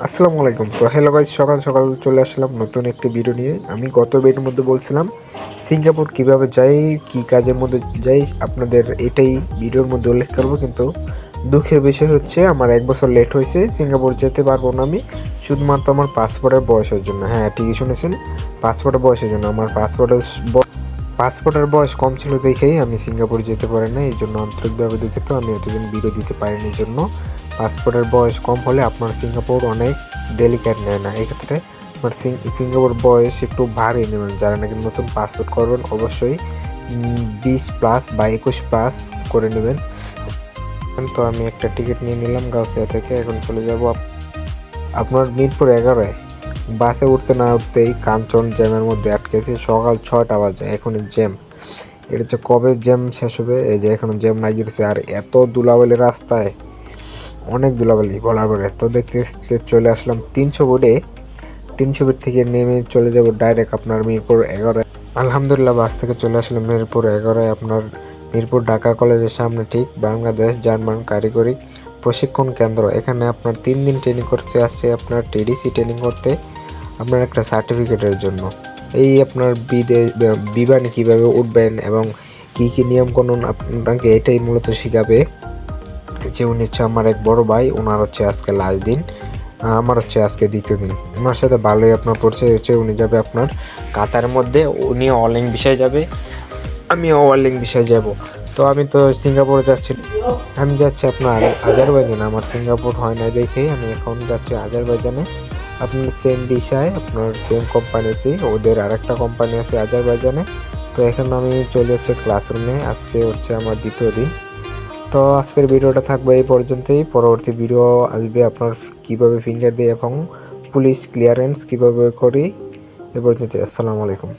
আসসালামু আলাইকুম। তো হ্যালো গাইস, সকাল সকাল চলে আসলাম নতুন একটি ভিডিও নিয়ে। আমি গত ভিডিওর মধ্যে বলছিলাম সিঙ্গাপুর কিভাবে যাই, কি কাজের মধ্যে যাই, আপনাদের এটাই ভিডিওর মধ্যে উল্লেখ করবো। কিন্তু দুঃখের বিষয় হচ্ছে আমার 1 বছর লেট হয়েছে, সিঙ্গাপুর যেতে পারবো না আমি, শুধুমাত্র আমার পাসপোর্টের বয়সের জন্য। হ্যাঁ, ঠিকই শুনেছেন, পাসপোর্টের বয়সের জন্য। আমার পাসপোর্টের বয়স কম ছিল দেখেই আমি সিঙ্গাপুর যেতে পারি না, এই জন্য আন্তরিকভাবে দুঃখিত। আমি এতদিন ভিডিও দিতে পারিনি, এই জন্য। পাসপোর্টের বয়স কম হলে আপনার সিঙ্গাপুর অনেক ডেলিকেট নেয় না, এক্ষেত্রে আপনার সিঙ্গাপুর বয়স একটু ভারী নেবেন। যারা নাকি নতুন পাসপোর্ট করবেন অবশ্যই 20+ বা 21+ করে নেবেন। তো আমি একটা টিকিট নিয়ে নিলাম গাউসিয়া থেকে, এখন চলে যাব আপনার মিরপুর 11-এ। বাসে উঠতে না উঠতেই কাঞ্চন জ্যামের মধ্যে আটকেছি, সকাল 6টা বাজে, এখন জ্যাম। এটা হচ্ছে কবে জ্যাম শেষ হবে, এই যে এখনো জ্যাম লাগিয়েছে। আর এত ধুলাবালি রাস্তায়, অনেক ধুলাবালি বলার পরে। তো দেখতে দেখতে চলে আসলাম 300 ফিটে। 300 ফিট থেকে নেমে চলে যাব ডাইরেক্ট আপনার মিরপুর 11-এ। আলহামদুলিল্লাহ, বাস থেকে চলে আসলাম মিরপুর 11-এ, আপনার মিরপুর ঢাকা কলেজের সামনে, ঠিক বাংলাদেশ জার্মান কারিগরি প্রশিক্ষণ কেন্দ্র। এখানে আপনার 3 দিন ট্রেনিং করতে আসছে, আপনার টিডিসি ট্রেনিং করতে, আপনার একটা সার্টিফিকেটের জন্য। এই আপনার বিমানে কীভাবে উঠবেন এবং কী কী নিয়মকানুন আপনাকে এটাই মূলত শেখাবে। যে উনি হচ্ছে আমার এক বড় ভাই, ওনার হচ্ছে আজকে লাস্ট দিন, আমার হচ্ছে আজকে দ্বিতীয় দিন। ওনার সাথে ভালোই আপনার পরিচয় হচ্ছে। উনি যাবে আপনার কাতারের মধ্যে, উনি অলিং বিষয়ে যাবে, আমি অলিং বিষয়ে যাব। তো আমি তো সিঙ্গাপুরে যাচ্ছি, আমি যাচ্ছি আপনার আজারবাইজানে। আমার সিঙ্গাপুর হয় না দেখেই আমি এখন যাচ্ছি আজারবাইজানে, আপনার সেম বিষয়, আপনার সেম কোম্পানিতে। ওদের আরেকটা কোম্পানি আছে আজারবাইজানে। তো এখন আমি চলে যাচ্ছি ক্লাসরুমে, আজকে হচ্ছে আমার দ্বিতীয় দিন। তো আজকের ভিডিওটা থাকবে এই পর্যন্তই। পরবর্তী ভিডিও আসবে আপনার কিভাবে ফিঙ্গার দিই এবং পুলিশ ক্লিয়ারেন্স কিভাবে করি। এ পর্যন্ত, আসসালামু আলাইকুম।